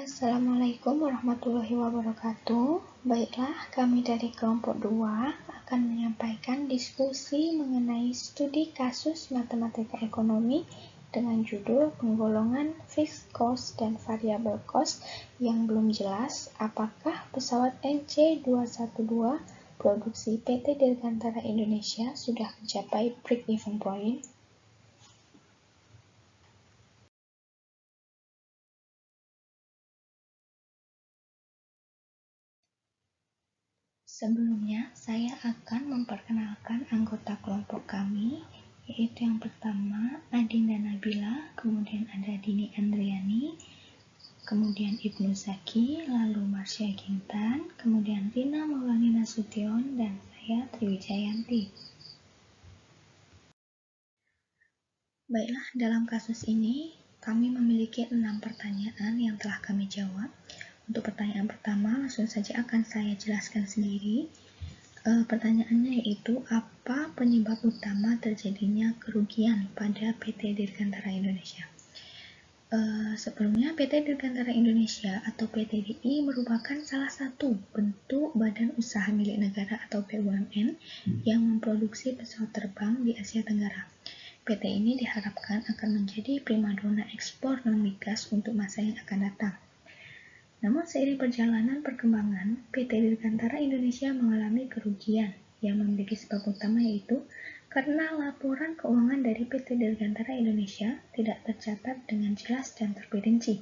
Assalamualaikum warahmatullahi wabarakatuh. Baiklah, kami dari kelompok 2 akan menyampaikan diskusi mengenai studi kasus matematika ekonomi dengan judul penggolongan fixed cost dan variable cost yang belum jelas apakah pesawat NC212 produksi PT Dirgantara Indonesia sudah mencapai break-even point. Sebelumnya, saya akan memperkenalkan anggota kelompok kami, yaitu yang pertama Adinda Nabila, kemudian ada Dini Andriani, kemudian Ibnu Zaki, lalu Marsha Gintan, kemudian Rina Maulani Nasution, dan saya Triwijayanti. Baiklah, dalam kasus ini kami memiliki 6 pertanyaan yang telah kami jawab. Untuk pertanyaan pertama, langsung saja akan saya jelaskan sendiri. Pertanyaannya yaitu, apa penyebab utama terjadinya kerugian pada PT Dirgantara Indonesia? Sebelumnya, PT Dirgantara Indonesia atau PTDI merupakan salah satu bentuk badan usaha milik negara atau BUMN yang memproduksi pesawat terbang di Asia Tenggara. PT ini diharapkan akan menjadi primadona ekspor non-migas untuk masa yang akan datang. Namun seiring perjalanan perkembangan, PT Dirgantara Indonesia mengalami kerugian yang memiliki sebab utama yaitu karena laporan keuangan dari PT Dirgantara Indonesia tidak tercatat dengan jelas dan terperinci,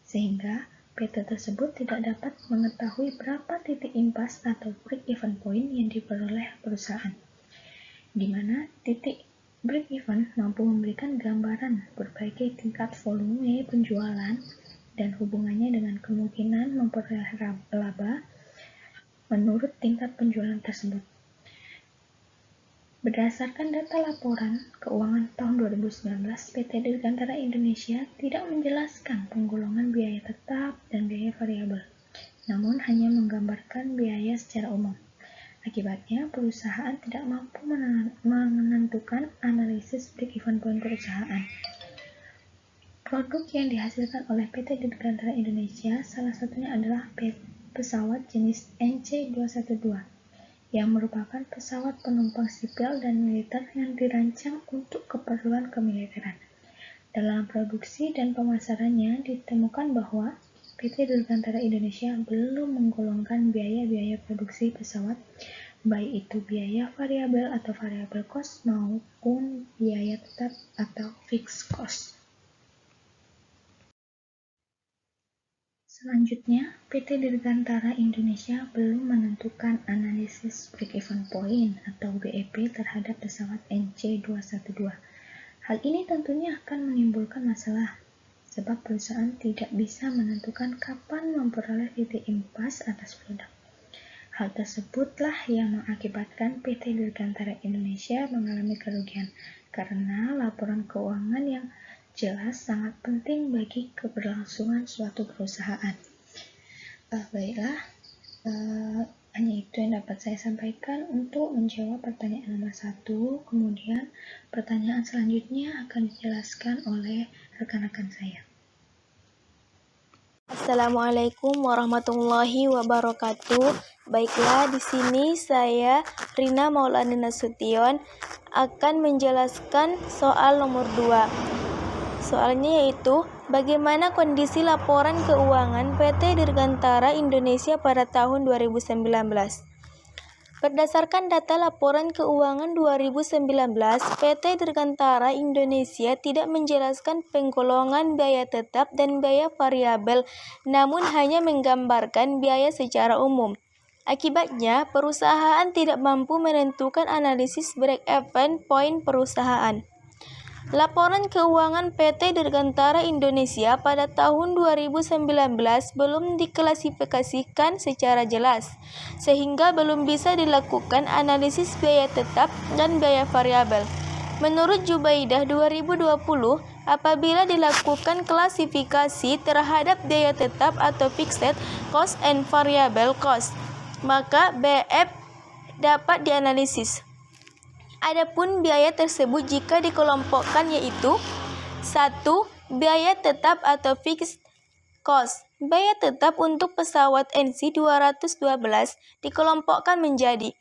sehingga PT tersebut tidak dapat mengetahui berapa titik impas atau break-even point yang diperoleh perusahaan, di mana titik break-even mampu memberikan gambaran berbagai tingkat volume penjualan dan hubungannya dengan kemungkinan memperoleh laba menurut tingkat penjualan tersebut. Berdasarkan data laporan keuangan tahun 2019, PT Dirgantara Indonesia tidak menjelaskan penggolongan biaya tetap dan biaya variabel, namun hanya menggambarkan biaya secara umum. Akibatnya, perusahaan tidak mampu menentukan analisis break-even point perusahaan. Produk yang dihasilkan oleh PT Dirgantara Indonesia salah satunya adalah pesawat jenis NC212 yang merupakan pesawat penumpang sipil dan militer yang dirancang untuk keperluan kemiliteran. Dalam produksi dan pemasarannya ditemukan bahwa PT Dirgantara Indonesia belum menggolongkan biaya-biaya produksi pesawat, baik itu biaya variabel atau variable cost maupun biaya tetap atau fixed cost. Selanjutnya, PT Dirgantara Indonesia belum menentukan analisis break-even point atau BEP terhadap pesawat NC212. Hal ini tentunya akan menimbulkan masalah, sebab perusahaan tidak bisa menentukan kapan memperoleh titik impas atas produk. Hal tersebutlah yang mengakibatkan PT Dirgantara Indonesia mengalami kerugian, karena laporan keuangan yang jelas sangat penting bagi keberlangsungan suatu perusahaan. Baiklah, hanya itu yang dapat saya sampaikan untuk menjawab pertanyaan nomor 1. Kemudian pertanyaan selanjutnya akan dijelaskan oleh rekan-rekan saya. Assalamualaikum warahmatullahi wabarakatuh. Baiklah, di sini saya Rina Maulani Nasution akan menjelaskan soal nomor 2. Soalnya yaitu, bagaimana kondisi laporan keuangan PT Dirgantara Indonesia pada tahun 2019? Berdasarkan data laporan keuangan 2019, PT Dirgantara Indonesia tidak menjelaskan penggolongan biaya tetap dan biaya variabel, namun hanya menggambarkan biaya secara umum. Akibatnya, perusahaan tidak mampu menentukan analisis break-even point perusahaan. Laporan keuangan PT Dirgantara Indonesia pada tahun 2019 belum diklasifikasikan secara jelas, sehingga belum bisa dilakukan analisis biaya tetap dan biaya variabel. Menurut Jubaidah 2020, apabila dilakukan klasifikasi terhadap biaya tetap atau fixed cost and variable cost, maka BF dapat dianalisis. Adapun biaya tersebut jika dikelompokkan yaitu 1. Biaya tetap atau fixed Cost. Biaya tetap untuk pesawat NC-212 dikelompokkan menjadi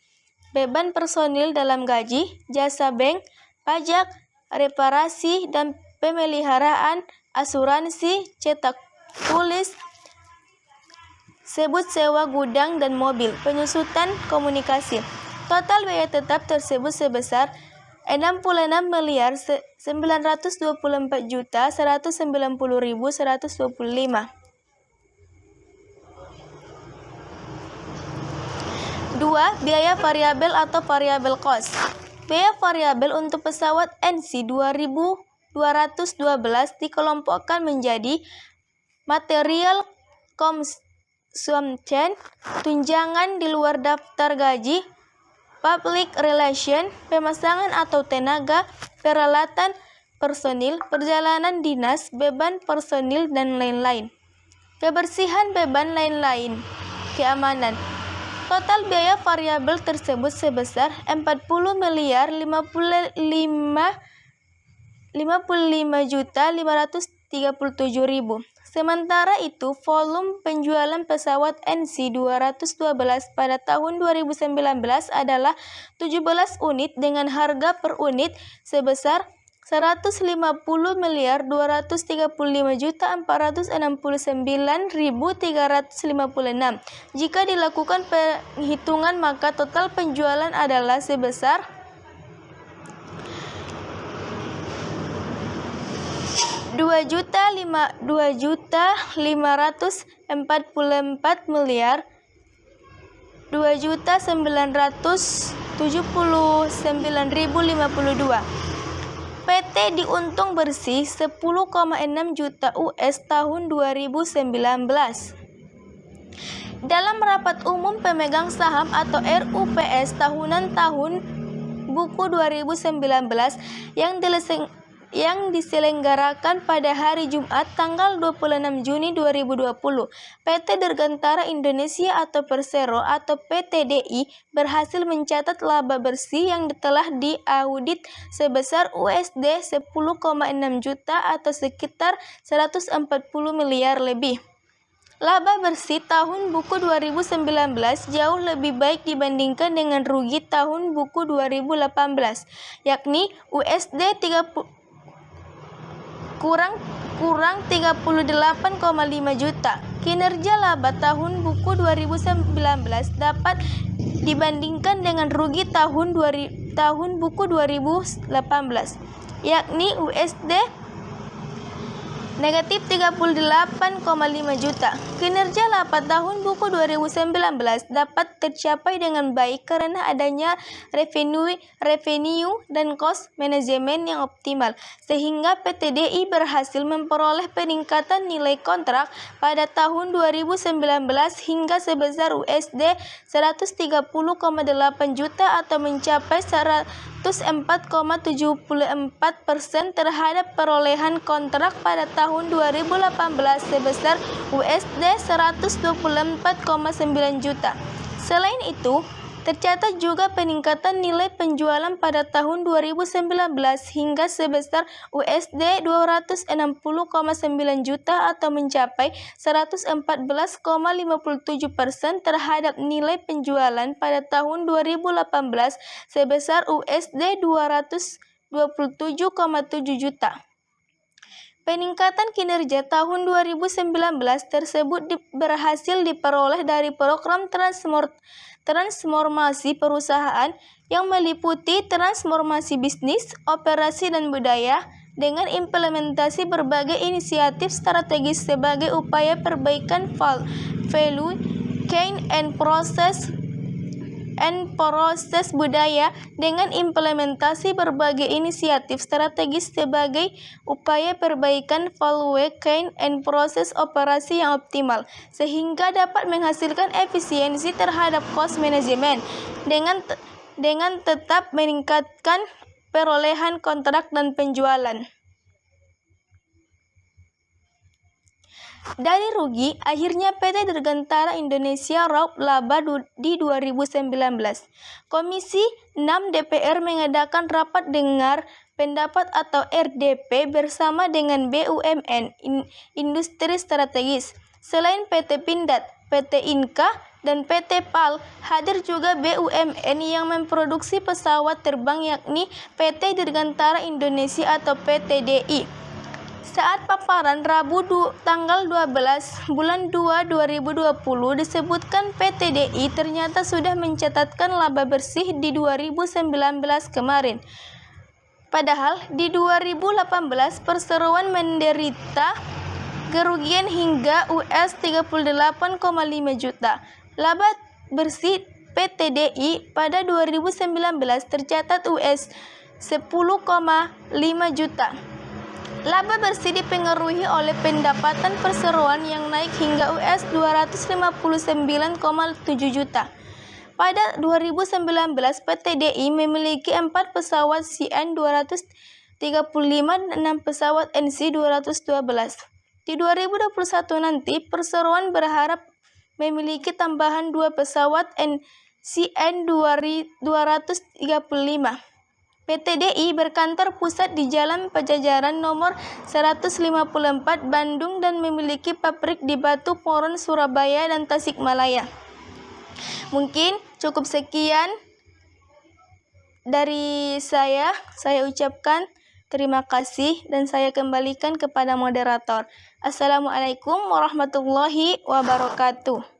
beban personil dalam gaji, jasa bank, pajak, reparasi dan pemeliharaan, asuransi, cetak tulis, sebut sewa gudang dan mobil, penyusutan komunikasi. Total biaya tetap tersebut sebesar 66.924.190.125. 2. Biaya variabel atau variable cost. Biaya variabel untuk pesawat NC-2212 dikelompokkan menjadi material consumption, tunjangan di luar daftar gaji, public relation, pemasangan atau tenaga, peralatan personil, perjalanan dinas, beban personil, dan lain-lain. Kebersihan beban lain-lain, keamanan. Total biaya variabel tersebut sebesar 40.055.537.000. Sementara itu, volume penjualan pesawat NC-212 pada tahun 2019 adalah 17 unit dengan harga per unit sebesar 150.235.469.356. Jika dilakukan penghitungan, maka total penjualan adalah sebesar 2.544.2.979.052. PT diuntung bersih 10,6 juta US tahun 2019. Dalam rapat umum pemegang saham atau RUPS tahunan tahun buku 2019 yang diselenggarakan pada hari Jumat tanggal 26 Juni 2020, PT Dirgantara Indonesia atau Persero atau PTDI berhasil mencatat laba bersih yang telah diaudit sebesar USD 10,6 juta atau sekitar 140 miliar lebih. Laba bersih tahun buku 2019 jauh lebih baik dibandingkan dengan rugi tahun buku 2018, yakni USD 38,5 juta. Kinerja laba tahun buku 2019 dapat dibandingkan dengan rugi tahun buku 2018, yakni USD negatif 38,5 juta. Kinerja laba tahun buku 2019 dapat tercapai dengan baik karena adanya revenue dan cost management yang optimal, sehingga PTDI berhasil memperoleh peningkatan nilai kontrak pada tahun 2019 hingga sebesar USD 130,8 juta atau mencapai 104,74% terhadap perolehan kontrak pada tahun 2018 sebesar USD 124,9 juta. Selain itu, tercatat juga peningkatan nilai penjualan pada tahun 2019 hingga sebesar USD 260,9 juta atau mencapai 114,57% terhadap nilai penjualan pada tahun 2018 sebesar USD 227,7 juta. Peningkatan kinerja tahun 2019 tersebut berhasil diperoleh dari program transformasi perusahaan yang meliputi transformasi bisnis, operasi, dan budaya dengan implementasi berbagai inisiatif strategis sebagai upaya perbaikan value chain and proses budaya dengan implementasi berbagai inisiatif strategis sebagai upaya perbaikan value chain and proses operasi yang optimal, sehingga dapat menghasilkan efisiensi terhadap cost management dengan tetap meningkatkan perolehan kontrak dan penjualan. Dari rugi, akhirnya PT Dirgantara Indonesia raup laba di 2019. Komisi 6 DPR mengadakan rapat dengar pendapat atau RDP bersama dengan BUMN Industri Strategis. Selain PT Pindad, PT Inka, dan PT PAL, hadir juga BUMN yang memproduksi pesawat terbang yakni PT Dirgantara Indonesia atau PT DI. Saat paparan Rabu tanggal 12 bulan 2 2020 disebutkan PT DI ternyata sudah mencatatkan laba bersih di 2019 kemarin. Padahal di 2018 perseroan menderita kerugian hingga US 38,5 juta. Laba bersih PT DI pada 2019 tercatat US 10,5 juta. Laba bersih dipengaruhi oleh pendapatan perseroan yang naik hingga US 259,7 juta. Pada 2019, PT DI memiliki 4 pesawat CN-235 dan 6 pesawat NC-212. Di 2021 nanti, perseroan berharap memiliki tambahan 2 pesawat CN-235. PT DI berkantor pusat di Jalan Pajajaran nomor 154 Bandung dan memiliki pabrik di Batu Poron, Surabaya, dan Tasikmalaya. Mungkin cukup sekian dari saya ucapkan terima kasih dan saya kembalikan kepada moderator. Assalamualaikum warahmatullahi wabarakatuh.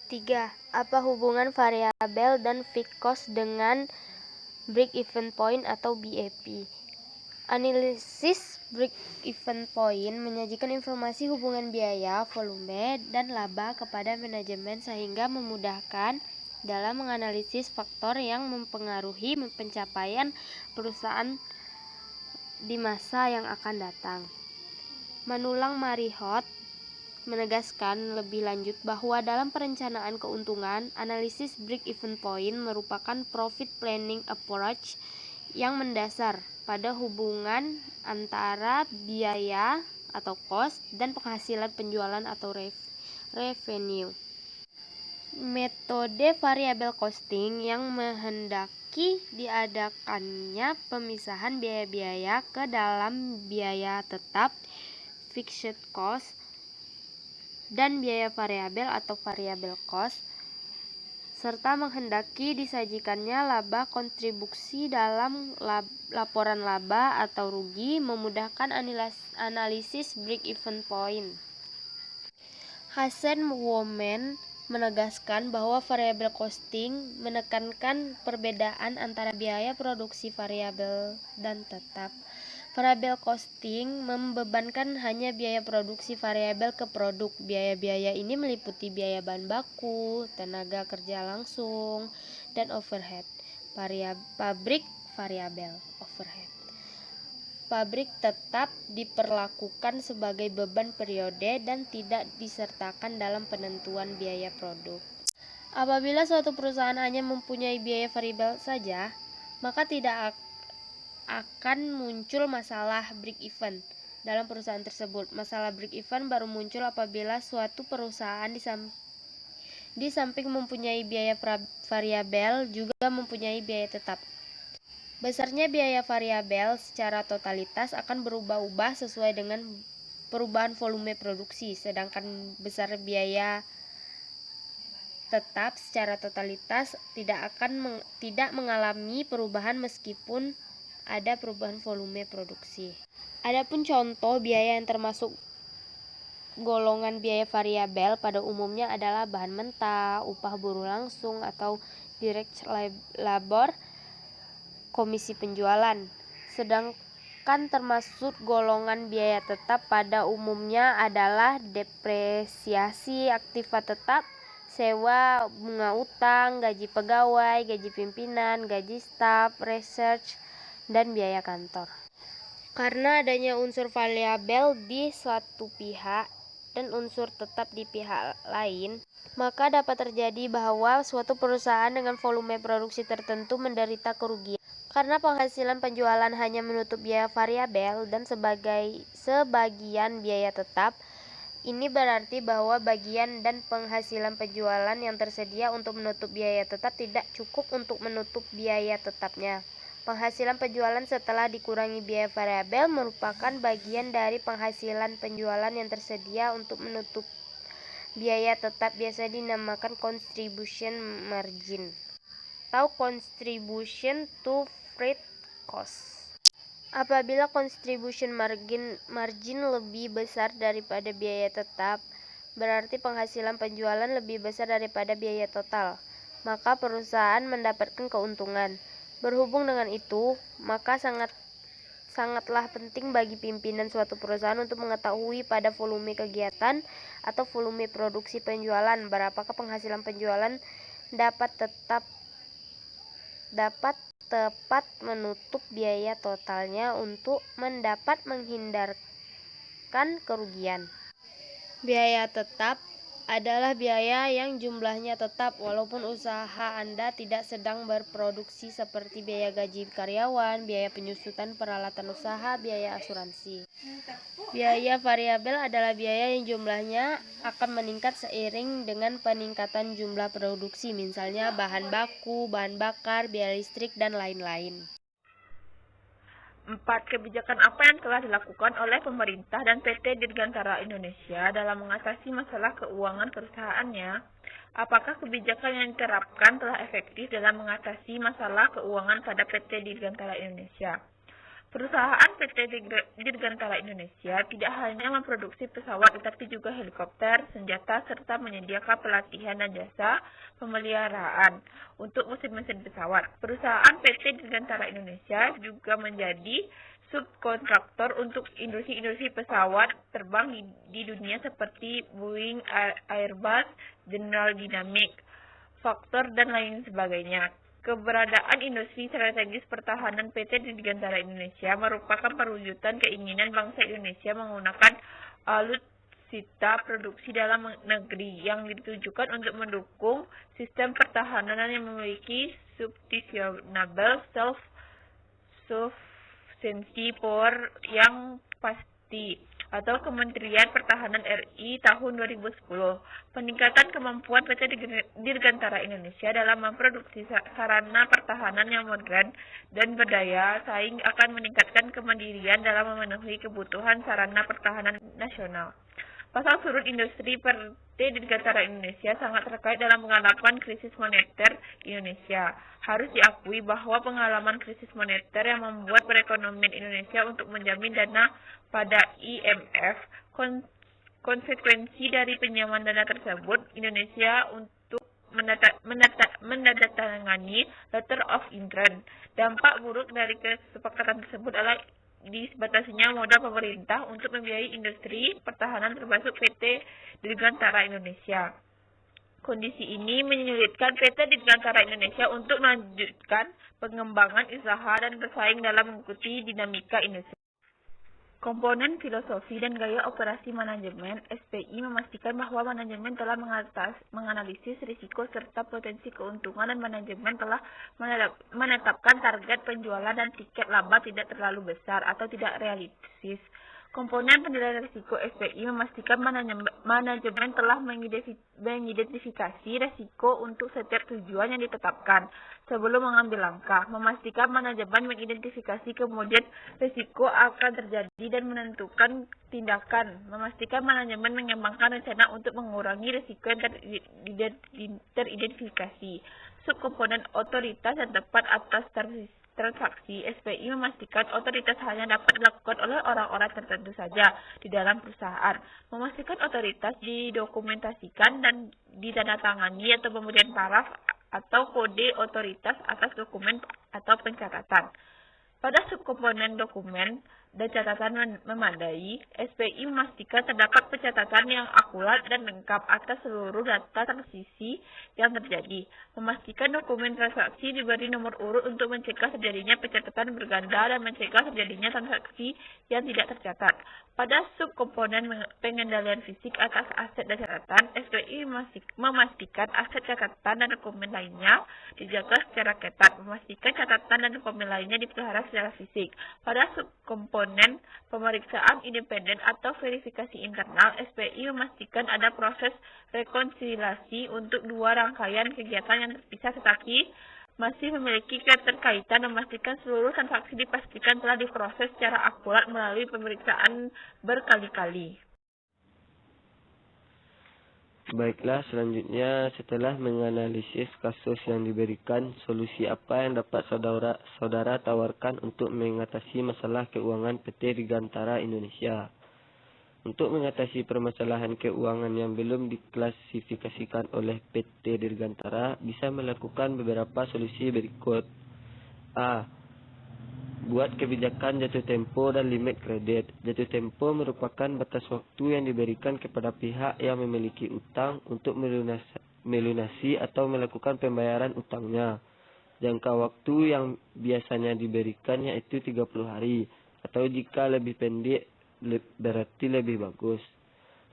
Tiga, apa hubungan variabel dan fixed cost dengan break-even point atau BEP? Analisis break-even point menyajikan informasi hubungan biaya, volume, dan laba kepada manajemen sehingga memudahkan dalam menganalisis faktor yang mempengaruhi pencapaian perusahaan di masa yang akan datang. Manulang Marihot menegaskan lebih lanjut bahwa dalam perencanaan keuntungan, analisis break-even point merupakan profit planning approach yang mendasar pada hubungan antara biaya atau cost dan penghasilan penjualan atau revenue. Metode variable costing yang menghendaki diadakannya pemisahan biaya-biaya ke dalam biaya tetap fixed cost dan biaya variabel atau variable cost, serta menghendaki disajikannya laba kontribusi dalam laporan laba atau rugi, memudahkan analisis break-even point. Hassen Women menegaskan bahwa variable costing menekankan perbedaan antara biaya produksi variabel dan tetap. Variable costing membebankan hanya biaya produksi variabel ke produk. Biaya-biaya ini meliputi biaya bahan baku, tenaga kerja langsung, dan overhead. Pabrik variabel overhead. Pabrik tetap diperlakukan sebagai beban periode dan tidak disertakan dalam penentuan biaya produk. Apabila suatu perusahaan hanya mempunyai biaya variabel saja, maka tidak akan muncul masalah break-even dalam perusahaan tersebut. Masalah break-even baru muncul apabila suatu perusahaan di samping mempunyai biaya variabel juga mempunyai biaya tetap. Besarnya biaya variabel secara totalitas akan berubah-ubah sesuai dengan perubahan volume produksi, sedangkan besar biaya tetap secara totalitas tidak mengalami perubahan meskipun ada perubahan volume produksi. Adapun contoh biaya yang termasuk golongan biaya variabel pada umumnya adalah bahan mentah, upah buruh langsung atau direct labor, komisi penjualan. Sedangkan termasuk golongan biaya tetap pada umumnya adalah depresiasi aktiva tetap, sewa, bunga utang, gaji pegawai, gaji pimpinan, gaji staf, research, dan biaya kantor. Karena adanya unsur variabel di suatu pihak dan unsur tetap di pihak lain, maka dapat terjadi bahwa suatu perusahaan dengan volume produksi tertentu menderita kerugian. Karena penghasilan penjualan hanya menutup biaya variabel dan sebagian biaya tetap, ini berarti bahwa bagian dan penghasilan penjualan yang tersedia untuk menutup biaya tetap tidak cukup untuk menutup biaya tetapnya. Penghasilan penjualan setelah dikurangi biaya variabel merupakan bagian dari penghasilan penjualan yang tersedia untuk menutup biaya tetap, biasa dinamakan contribution margin atau contribution to freight cost. Apabila contribution margin lebih besar daripada biaya tetap, berarti penghasilan penjualan lebih besar daripada biaya total, maka perusahaan mendapatkan keuntungan. Berhubung dengan itu, maka sangatlah penting bagi pimpinan suatu perusahaan untuk mengetahui pada volume kegiatan atau volume produksi penjualan berapakah penghasilan penjualan dapat tepat menutup biaya totalnya untuk menghindarkan kerugian. Biaya tetap adalah biaya yang jumlahnya tetap walaupun usaha Anda tidak sedang berproduksi, seperti biaya gaji karyawan, biaya penyusutan peralatan usaha, biaya asuransi. Biaya variabel adalah biaya yang jumlahnya akan meningkat seiring dengan peningkatan jumlah produksi, misalnya bahan baku, bahan bakar, biaya listrik, dan lain-lain. 4. Kebijakan apa yang telah dilakukan oleh pemerintah dan PT Dirgantara Indonesia dalam mengatasi masalah keuangan perusahaannya? Apakah kebijakan yang diterapkan telah efektif dalam mengatasi masalah keuangan pada PT Dirgantara Indonesia? Perusahaan PT Dirgantara Indonesia tidak hanya memproduksi pesawat tetapi juga helikopter, senjata, serta menyediakan pelatihan dan jasa pemeliharaan untuk mesin-mesin pesawat. Perusahaan PT Dirgantara Indonesia juga menjadi subkontraktor untuk industri-industri pesawat terbang di dunia seperti Boeing, Airbus, General Dynamics, Fokker, dan lain sebagainya. Keberadaan industri strategis pertahanan PT Dirgantara Indonesia merupakan perwujudan keinginan bangsa Indonesia menggunakan alutsista produksi dalam negeri yang ditujukan untuk mendukung sistem pertahanan yang memiliki sustainable self-sufficiency power yang pasti, atau Kementerian Pertahanan RI tahun 2010. Peningkatan kemampuan PT Dirgantara Indonesia dalam memproduksi sarana pertahanan yang modern dan berdaya saing akan meningkatkan kemandirian dalam memenuhi kebutuhan sarana pertahanan nasional. Pasang surut industri PT Dirgantara Indonesia sangat terkait dalam pengalaman krisis moneter Indonesia. Harus diakui bahwa pengalaman krisis moneter yang membuat perekonomian Indonesia untuk menjamin dana pada IMF, konsekuensi dari pinjaman dana tersebut, Indonesia untuk menandatangani letter of intent. Dampak buruk dari kesepakatan tersebut adalah dibatasinya modal pemerintah untuk membiayai industri pertahanan termasuk PT Dirgantara Indonesia. Kondisi ini menyulitkan PT Dirgantara Indonesia untuk melanjutkan pengembangan usaha dan bersaing dalam mengikuti dinamika industri. Komponen filosofi dan gaya operasi manajemen, SPI memastikan bahwa manajemen telah menganalisis risiko serta potensi keuntungan, dan manajemen telah menetapkan target penjualan dan tiket laba tidak terlalu besar atau tidak realistis. Komponen penilaian risiko SPI memastikan manajemen telah mengidentifikasi risiko untuk setiap tujuan yang ditetapkan sebelum mengambil langkah, memastikan manajemen mengidentifikasi kemudian risiko akan terjadi dan menentukan tindakan, memastikan manajemen mengembangkan rencana untuk mengurangi risiko yang teridentifikasi. Subkomponen otoritas dan tepat atas transaksi, SPI memastikan otoritas hanya dapat dilakukan oleh orang-orang tertentu saja di dalam perusahaan, memastikan otoritas didokumentasikan dan ditandatangani atau pemberian paraf atau kode otoritas atas dokumen atau pencatatan. Pada subkomponen dokumen dan catatan memadai, SPI memastikan terdapat pencatatan yang akurat dan lengkap atas seluruh data transaksi yang terjadi, memastikan dokumen transaksi diberi nomor urut untuk mencegah terjadinya pencatatan berganda dan mencegah terjadinya transaksi yang tidak tercatat. Pada subkomponen pengendalian fisik atas aset dan catatan, SPI memastikan aset catatan dan dokumen lainnya dijaga secara ketat, memastikan catatan dan dokumen lainnya dipelihara secara fisik. Pada subkomponen pemeriksaan independen atau verifikasi internal, SPI memastikan ada proses rekonsiliasi untuk dua rangkaian kegiatan yang terpisah tetapi masih memiliki keterkaitan, memastikan seluruh transaksi dipastikan telah diproses secara akurat melalui pemeriksaan berkali-kali. Baiklah, selanjutnya setelah menganalisis kasus yang diberikan, solusi apa yang dapat saudara tawarkan untuk mengatasi masalah keuangan PT Dirgantara Indonesia? Untuk mengatasi permasalahan keuangan yang belum diklasifikasikan oleh PT Dirgantara, bisa melakukan beberapa solusi berikut. A. Buat kebijakan jatuh tempo dan limit kredit. Jatuh tempo merupakan batas waktu yang diberikan kepada pihak yang memiliki utang untuk melunasi atau melakukan pembayaran utangnya. Jangka waktu yang biasanya diberikan yaitu 30 hari, atau jika lebih pendek berarti lebih bagus.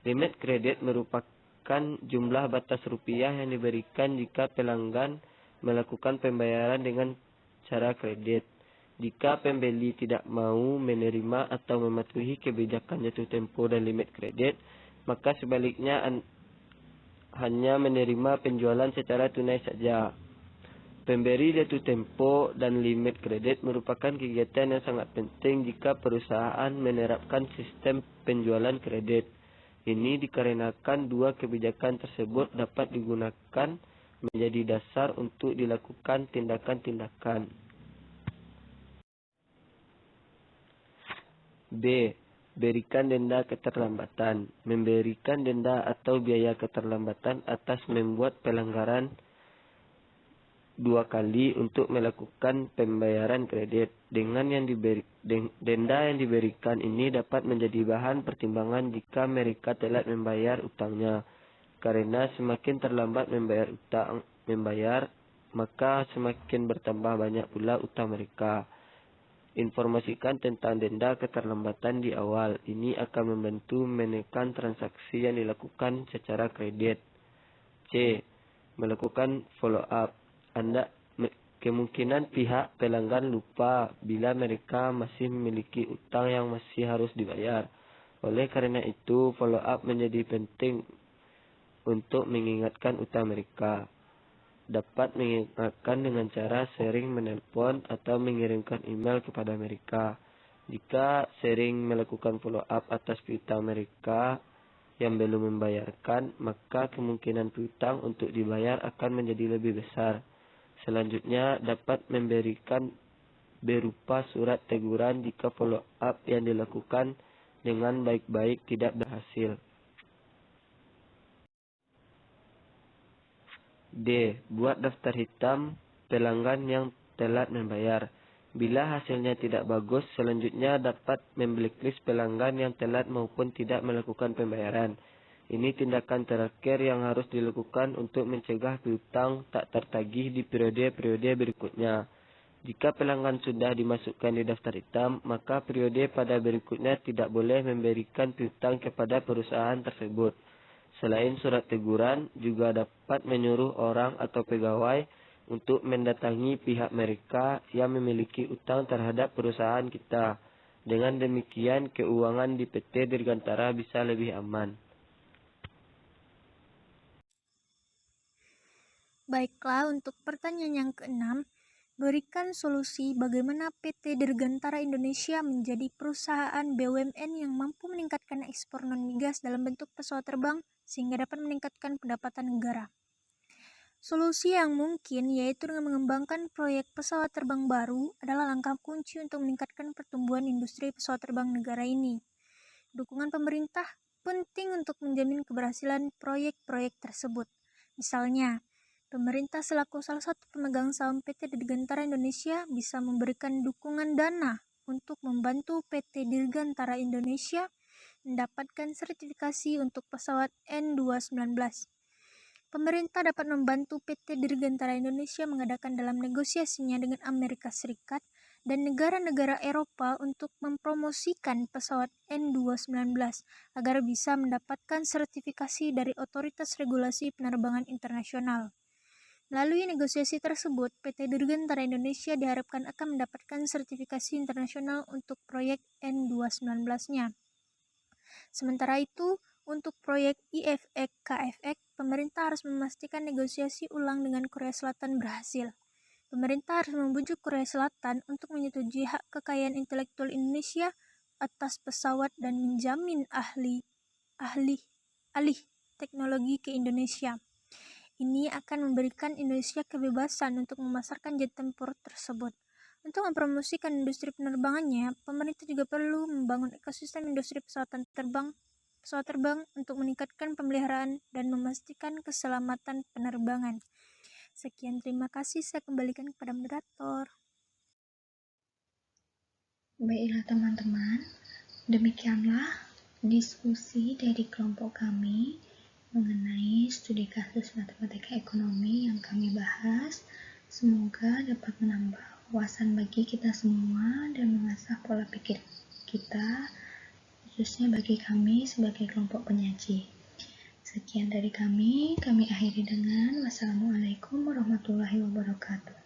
Limit kredit merupakan jumlah batas rupiah yang diberikan jika pelanggan melakukan pembayaran dengan cara kredit. Jika pembeli tidak mau menerima atau mematuhi kebijakan jatuh tempo dan limit kredit, maka sebaliknya hanya menerima penjualan secara tunai saja. Pemberi jatuh tempo dan limit kredit merupakan kegiatan yang sangat penting jika perusahaan menerapkan sistem penjualan kredit. Ini dikarenakan dua kebijakan tersebut dapat digunakan menjadi dasar untuk dilakukan tindakan-tindakan. B. Berikan denda keterlambatan. Memberikan denda atau biaya keterlambatan atas membuat pelanggaran dua kali untuk melakukan pembayaran kredit. Dengan denda yang diberikan ini dapat menjadi bahan pertimbangan jika mereka telat membayar utangnya. Karena semakin terlambat membayar, maka semakin bertambah banyak pula utang mereka. Informasikan tentang denda keterlambatan di awal. Ini akan membantu menekan transaksi yang dilakukan secara kredit. C. Melakukan follow up. Kemungkinan pihak pelanggan lupa bila mereka masih memiliki utang yang masih harus dibayar. Oleh karena itu, follow up menjadi penting untuk mengingatkan utang mereka. Dapat mengingatkan dengan cara sering menelpon atau mengirimkan email kepada mereka. Jika sering melakukan follow up atas piutang mereka yang belum membayarkan, maka kemungkinan piutang untuk dibayar akan menjadi lebih besar. Selanjutnya, dapat memberikan berupa surat teguran jika follow up yang dilakukan dengan baik-baik tidak berhasil. D. Buat daftar hitam pelanggan yang telat membayar. Bila hasilnya tidak bagus, selanjutnya dapat memblacklist pelanggan yang telat maupun tidak melakukan pembayaran. Ini tindakan terakhir yang harus dilakukan untuk mencegah piutang tak tertagih di periode-periode berikutnya. Jika pelanggan sudah dimasukkan di daftar hitam, maka periode pada berikutnya tidak boleh memberikan piutang kepada perusahaan tersebut. Selain surat teguran, juga dapat menyuruh orang atau pegawai untuk mendatangi pihak mereka yang memiliki utang terhadap perusahaan kita. Dengan demikian, keuangan di PT Dirgantara bisa lebih aman. Baiklah, untuk pertanyaan yang keenam, berikan solusi bagaimana PT Dirgantara Indonesia menjadi perusahaan BUMN yang mampu meningkatkan ekspor non-migas dalam bentuk pesawat terbang sehingga dapat meningkatkan pendapatan negara. Solusi yang mungkin yaitu dengan mengembangkan proyek pesawat terbang baru adalah langkah kunci untuk meningkatkan pertumbuhan industri pesawat terbang negara ini. Dukungan pemerintah penting untuk menjamin keberhasilan proyek-proyek tersebut. Misalnya, pemerintah selaku salah satu pemegang saham PT Dirgantara Indonesia bisa memberikan dukungan dana untuk membantu PT Dirgantara Indonesia mendapatkan sertifikasi untuk pesawat N219. Pemerintah dapat membantu PT Dirgantara Indonesia mengadakan dalam negosiasinya dengan Amerika Serikat dan negara-negara Eropa untuk mempromosikan pesawat N219 agar bisa mendapatkan sertifikasi dari Otoritas Regulasi Penerbangan Internasional. Melalui negosiasi tersebut, PT Dirgantara Indonesia diharapkan akan mendapatkan sertifikasi internasional untuk proyek N219-nya. Sementara itu, untuk proyek IFX-KFX, pemerintah harus memastikan negosiasi ulang dengan Korea Selatan berhasil. Pemerintah harus membujuk Korea Selatan untuk menyetujui hak kekayaan intelektual Indonesia atas pesawat dan menjamin alih teknologi ke Indonesia. Ini akan memberikan Indonesia kebebasan untuk memasarkan jet tempur tersebut. Untuk mempromosikan industri penerbangannya, pemerintah juga perlu membangun ekosistem industri pesawat terbang untuk meningkatkan pemeliharaan dan memastikan keselamatan penerbangan. Sekian, terima kasih. Saya kembalikan kepada moderator. Baiklah teman-teman, demikianlah diskusi dari kelompok kami mengenai studi kasus matematika ekonomi yang kami bahas. Semoga dapat menambah wawasan bagi kita semua dan mengasah pola pikir kita, khususnya bagi kami sebagai kelompok penyaji. Sekian dari kami akhiri dengan wassalamualaikum warahmatullahi wabarakatuh.